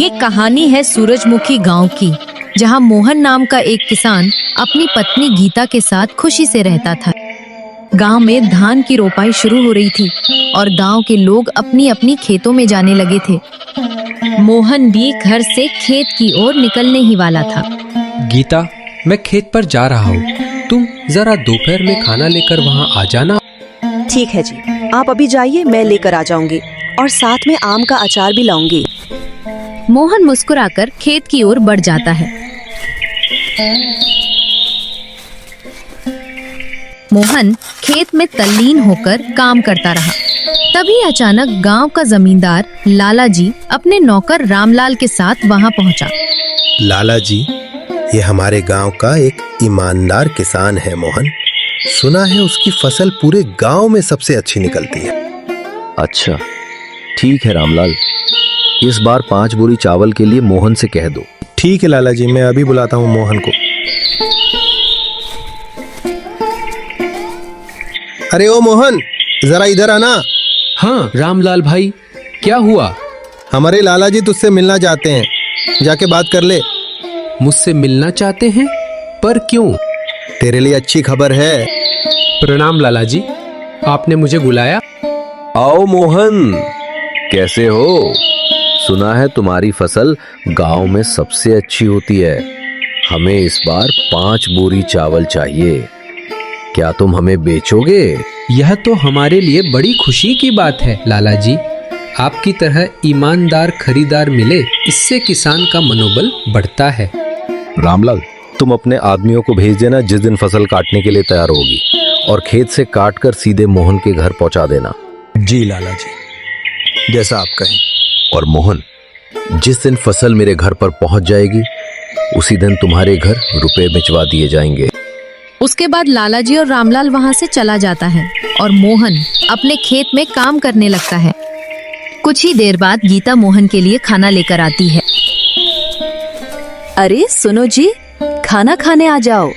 ये कहानी है सूरजमुखी गांव की, जहां मोहन नाम का एक किसान अपनी पत्नी गीता के साथ खुशी से रहता था। गांव में धान की रोपाई शुरू हो रही थी और गांव के लोग अपनी अपनी खेतों में जाने लगे थे। मोहन भी घर से खेत की ओर निकलने ही वाला था। गीता, मैं खेत पर जा रहा हूँ, तुम जरा दोपहर में खाना लेकर वहाँ आ जाना। ठीक है जी, आप अभी जाइए, मैं लेकर आ जाऊंगी और साथ में आम का अचार भी लाऊंगी। मोहन मुस्कुराकर खेत की ओर बढ़ जाता है। मोहन खेत में तल्लीन होकर काम करता रहा। तभी अचानक गांव का जमींदार लाला जी अपने नौकर रामलाल के साथ वहां पहुंचा। लाला जी, ये हमारे गांव का एक ईमानदार किसान है मोहन। सुना है उसकी फसल पूरे गांव में सबसे अच्छी निकलती है। अच्छा, ठीक है रामलाल, इस बार 5 बोरी चावल के लिए मोहन से कह दो। ठीक है लाला जी, मैं अभी बुलाता हूँ मोहन को। अरे ओ मोहन, जरा इधर आना। हाँ रामलाल भाई, क्या हुआ? हमारे लाला जी तुझसे मिलना चाहते हैं, जाके बात कर ले। मुझसे मिलना चाहते हैं? पर क्यों? तेरे लिए अच्छी खबर है। प्रणाम लाला जी, आपने मुझे बुलाया? आओ मोहन, कैसे हो? सुना है तुम्हारी फसल गांव में सबसे अच्छी होती है। हमें इस बार 5 बोरी चावल चाहिए, क्या तुम हमें बेचोगे? यह तो हमारे लिए बड़ी खुशी की बात है लाला जी। आपकी तरह ईमानदार खरीदार मिले, इससे किसान का मनोबल बढ़ता है। रामलाल, तुम अपने आदमियों को भेज देना जिस दिन फसल काटने के लिए तैयार होगी, और खेत से काट कर सीधे मोहन के घर पहुंचा देना। जी लाला जी, जैसा आप कहें। और मोहन, जिस दिन फसल मेरे घर पर पहुंच जाएगी, उसी दिन तुम्हारे घर रुपए भिजवा दिए जाएंगे। उसके बाद लाला जी और रामलाल वहां से चला जाता है और मोहन अपने खेत में काम करने लगता है। कुछ ही देर बाद गीता मोहन के लिए खाना लेकर आती है। अरे सुनो जी, खाना खाने आ जाओ।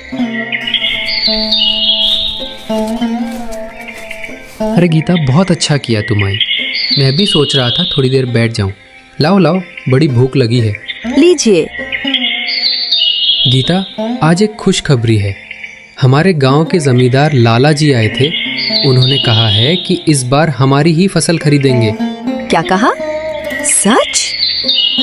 अरे गीता, बहुत अच्छा किया तुम आई। मैं भी सोच रहा था थोड़ी देर बैठ जाऊं। लाओ लाओ, बड़ी भूख लगी है। लीजिए। गीता, आज एक खुशखबरी है। हमारे गांव के जमींदार लाला जी आए थे। उन्होंने कहा है कि इस बार हमारी ही फसल खरीदेंगे। क्या कहा? सच?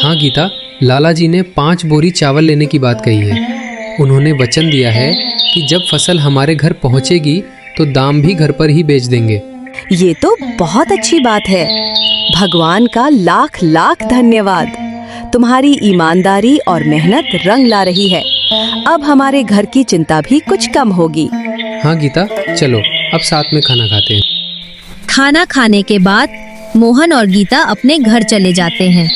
हाँ गीता, लाला जी ने 5 बोरी चावल लेने की बात कही है। उन्होंने वचन दिया है कि जब फसल हमारे घर पहुंचेगी तो दाम भी घर पर ही बेच देंगे। ये तो बहुत अच्छी बात है। भगवान का लाख लाख धन्यवाद। तुम्हारी ईमानदारी और मेहनत रंग ला रही है। अब हमारे घर की चिंता भी कुछ कम होगी। हाँ गीता, चलो अब साथ में खाना खाते हैं। खाना खाने के बाद मोहन और गीता अपने घर चले जाते हैं।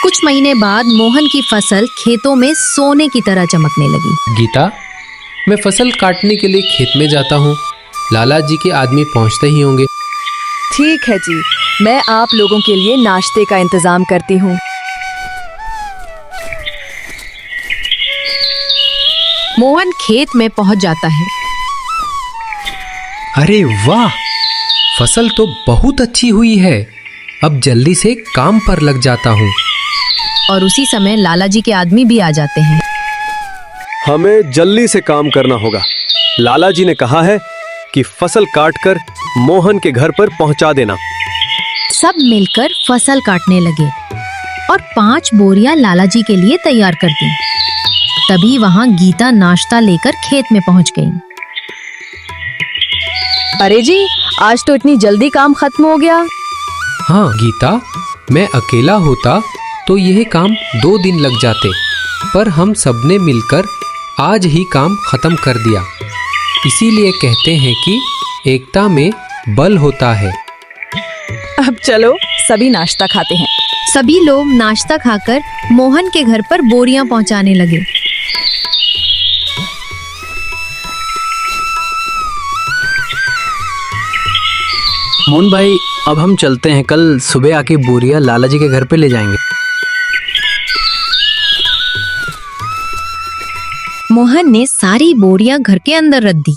कुछ महीने बाद मोहन की फसल खेतों में सोने की तरह चमकने लगी। गीता, मैं फसल काटने के लिए खेत में जाता हूँ। लाला जी के आदमी पहुँचते ही होंगे। ठीक है जी, मैं आप लोगों के लिए नाश्ते का इंतजाम करती हूँ। मोहन खेत में पहुंच जाता है। अरे वाह, फसल तो बहुत अच्छी हुई है। अब जल्दी से काम पर लग जाता हूँ। और उसी समय लाला जी के आदमी भी आ जाते हैं। हमें जल्दी से काम करना होगा। लाला जी ने कहा है कि फसल काटकर मोहन के घर पर पहुंचा देना। सब मिलकर फसल काटने लगे और 5 बोरियां लाला जी के लिए तैयार कर दी। तभी वहां गीता नाश्ता लेकर खेत में पहुंच गई। अरे जी, आज तो इतनी जल्दी काम खत्म हो गया। हाँ गीता, मैं अकेला होता तो यह काम 2 दिन लग जाते, पर हम सबने मिलकर आज ही काम खत्म कर दिया। इसीलिए कहते हैं कि एकता में बल होता है। अब चलो सभी नाश्ता खाते हैं। सभी लोग नाश्ता खाकर मोहन के घर पर बोरियां पहुंचाने लगे। मोहन भाई, अब हम चलते हैं। कल सुबह आके बोरियां लाला जी के घर पे ले जाएंगे। मोहन ने सारी बोरियां घर के अंदर रख दी।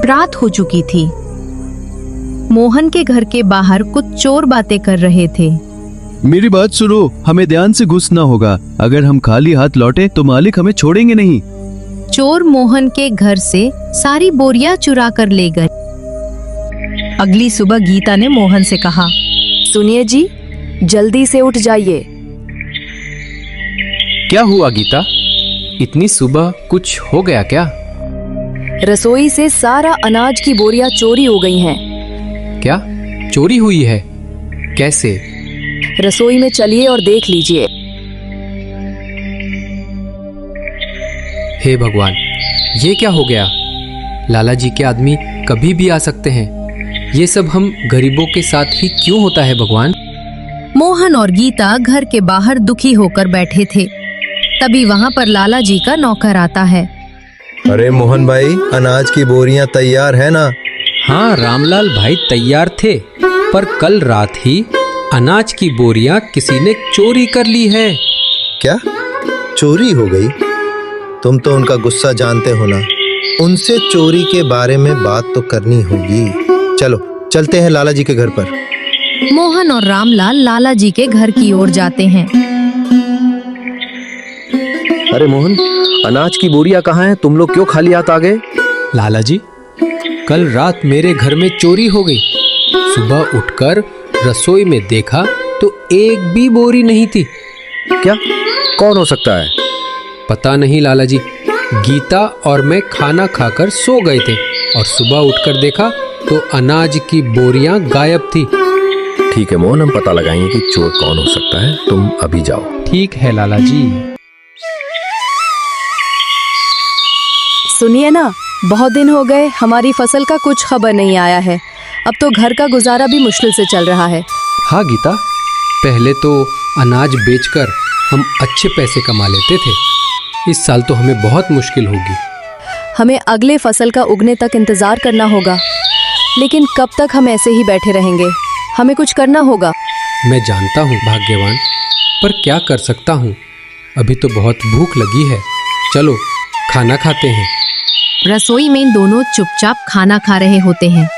रात हो चुकी थी मोहन के घर के बाहर कुछ चोर बातें कर रहे थे। मेरी बात सुनो, हमें ध्यान से घुसना होगा। अगर हम खाली हाथ लौटे तो मालिक हमें छोड़ेंगे नहीं। चोर मोहन के घर से सारी बोरियां चुरा कर ले गए। अगली सुबह गीता ने मोहन से कहा, सुनिए जी, जल्दी से उठ जाइए। क्या हुआ गीता? इतनी सुबह कुछ हो गया क्या? रसोई से सारा अनाज की बोरियां चोरी हो गई हैं। क्या चोरी हुई है? कैसे? रसोई में चलिए और देख लीजिए। हे भगवान, ये क्या हो गया? लाला जी के आदमी कभी भी आ सकते हैं। ये सब हम गरीबों के साथ ही क्यों होता है भगवान? मोहन और गीता घर के बाहर दुखी होकर बैठे थे। तभी वहां पर लाला जी का नौकर आता है। अरे मोहन भाई, अनाज की बोरियां तैयार है ना? हाँ रामलाल भाई, तैयार थे, पर कल रात ही अनाज की बोरियां किसी ने चोरी कर ली है। क्या चोरी हो गई? तुम तो उनका गुस्सा जानते हो ना। उनसे चोरी के बारे में बात तो करनी होगी। चलो चलते हैं लाला जी के घर पर। मोहन और रामलाल लाला जी के घर की ओर जाते हैं। अरे मोहन, अनाज की बोरियां कहाँ हैं? तुम लोग क्यों खाली हाथ आ गए? लाला जी, कल रात मेरे घर में चोरी हो गई। सुबह उठकर रसोई में देखा तो एक भी बोरी नहीं थी। क्या? कौन हो सकता है? पता नहीं लाला जी, गीता और मैं खाना खाकर सो गए थे और सुबह उठकर देखा तो अनाज की बोरियां गायब थी। ठीक है मोहन, हम पता लगाएंगे कि चोर कौन हो सकता है। तुम अभी जाओ। ठीक है लाला जी। सुनिए ना, बहुत दिन हो गए, हमारी फसल का कुछ खबर नहीं आया है। अब तो घर का गुजारा भी मुश्किल से चल रहा है। हाँ गीता, पहले तो अनाज बेचकर हम अच्छे पैसे कमा लेते थे। इस साल तो हमें बहुत मुश्किल होगी। हमें अगले फसल का उगने तक इंतजार करना होगा। लेकिन कब तक हम ऐसे ही बैठे रहेंगे? हमें कुछ करना होगा। मैं जानता हूँ भाग्यवान, पर क्या कर सकता हूँ? अभी तो बहुत भूख लगी है। चलो खाना खाते हैं। रसोई में दोनों चुपचाप खाना खा रहे होते हैं।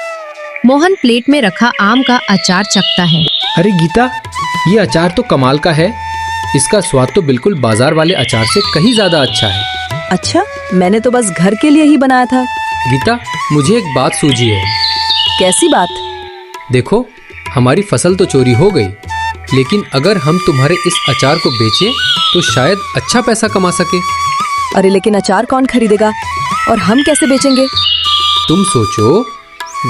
मोहन प्लेट में रखा आम का अचार चखता है। अरे गीता, ये अचार तो कमाल का है। इसका स्वाद तो बिल्कुल बाजार वाले अचार से कहीं ज्यादा अच्छा है। अच्छा, मैंने तो बस घर के लिए ही बनाया था। गीता, मुझे एक बात सूझी है। कैसी बात? देखो, हमारी फसल तो चोरी हो गई, लेकिन अगर हम तुम्हारे इस अचार को बेचें तो शायद अच्छा पैसा कमा सके। अरे लेकिन अचार कौन खरीदेगा और हम कैसे बेचेंगे? तुम सोचो,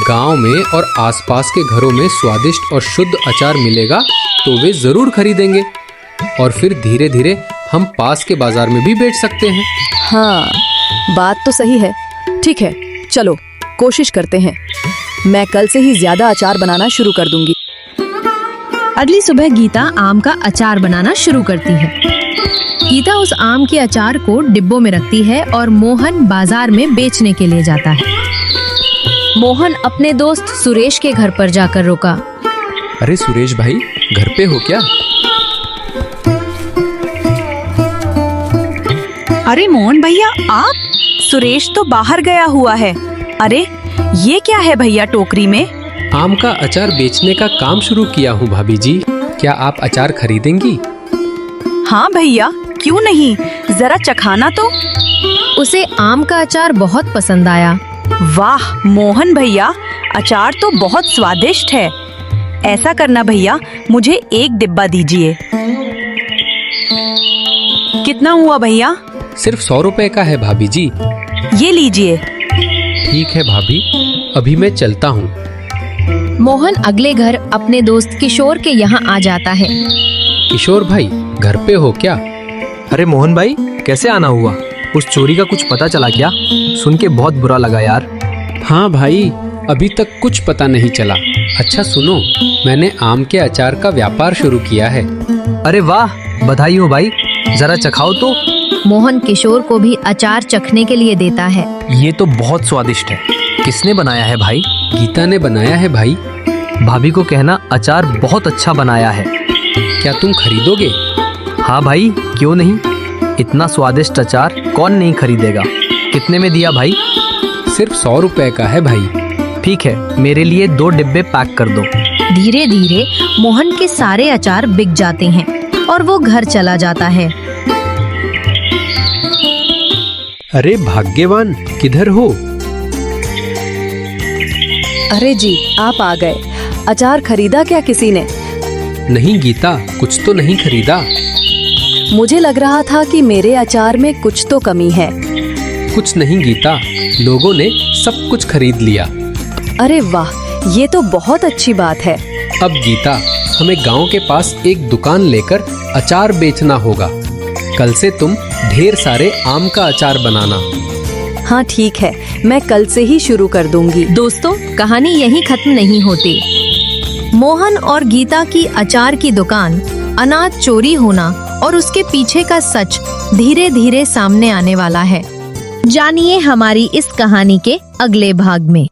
गांव में और आसपास के घरों में स्वादिष्ट और शुद्ध अचार मिलेगा तो वे जरूर खरीदेंगे और फिर धीरे धीरे हम पास के बाजार में भी बेच सकते हैं। हाँ, बात तो सही है। ठीक है, चलो कोशिश करते हैं। मैं कल से ही ज्यादा अचार बनाना शुरू कर दूंगी। अगली सुबह गीता आम का अचार बनाना शुरू करती है। गीता उस आम के अचार को डिब्बों में रखती है और मोहन बाजार में बेचने के लिए जाता है। मोहन अपने दोस्त सुरेश के घर पर जाकर रुका। अरे सुरेश भाई, घर पे हो क्या? अरे मोहन भैया, आप? सुरेश तो बाहर गया हुआ है। अरे ये क्या है भैया टोकरी में? आम का अचार बेचने का काम शुरू किया हूँ भाभी जी। क्या आप अचार खरीदेंगी? हाँ भैया, क्यों नहीं, जरा चखाना तो। उसे आम का अचार बहुत पसंद आया। वाह मोहन भैया, अचार तो बहुत स्वादिष्ट है। ऐसा करना भैया, मुझे एक डिब्बा दीजिए। कितना हुआ भैया? सिर्फ 100 रुपए का है भाभी जी। ये लीजिए। ठीक है भाभी, अभी मैं चलता हूँ। मोहन अगले घर अपने दोस्त किशोर के यहाँ आ जाता है। किशोर भाई, घर पे हो क्या? अरे मोहन भाई, कैसे आना हुआ? उस चोरी का कुछ पता चला क्या? सुन के बहुत बुरा लगा यार। हाँ भाई, अभी तक कुछ पता नहीं चला। अच्छा सुनो, मैंने आम के अचार का व्यापार शुरू किया है। अरे वाह, बधाई हो भाई, जरा चखाओ तो। मोहन किशोर को भी अचार चखने के लिए देता है। ये तो बहुत स्वादिष्ट है। किसने बनाया है भाई? गीता ने बनाया है भाई। भाभी को कहना अचार बहुत अच्छा बनाया है। क्या तुम खरीदोगे? हाँ भाई, क्यों नहीं। इतना स्वादिष्ट अचार कौन नहीं खरीदेगा। कितने में दिया भाई? सिर्फ 100 रुपए का है भाई। ठीक है, मेरे लिए 2 डिब्बे पैक कर दो। धीरे धीरे मोहन के सारे अचार बिक जाते हैं और वो घर चला जाता है। अरे भाग्यवान, किधर हो? अरे जी, आप आ गए। अचार खरीदा क्या किसी ने? नहीं गीता, कुछ तो नहीं खरीदा। मुझे लग रहा था कि मेरे अचार में कुछ तो कमी है। कुछ नहीं गीता, लोगों ने सब कुछ खरीद लिया। अरे वाह, ये तो बहुत अच्छी बात है। अब गीता, हमें गांव के पास एक दुकान लेकर अचार बेचना होगा। कल से तुम ढेर सारे आम का अचार बनाना। हाँ ठीक है, मैं कल से ही शुरू कर दूंगी। दोस्तों, कहानी यहीं खत्म नहीं होती। मोहन और गीता की अचार की दुकान, अनाज चोरी होना और उसके पीछे का सच धीरे धीरे सामने आने वाला है। जानिए हमारी इस कहानी के अगले भाग में।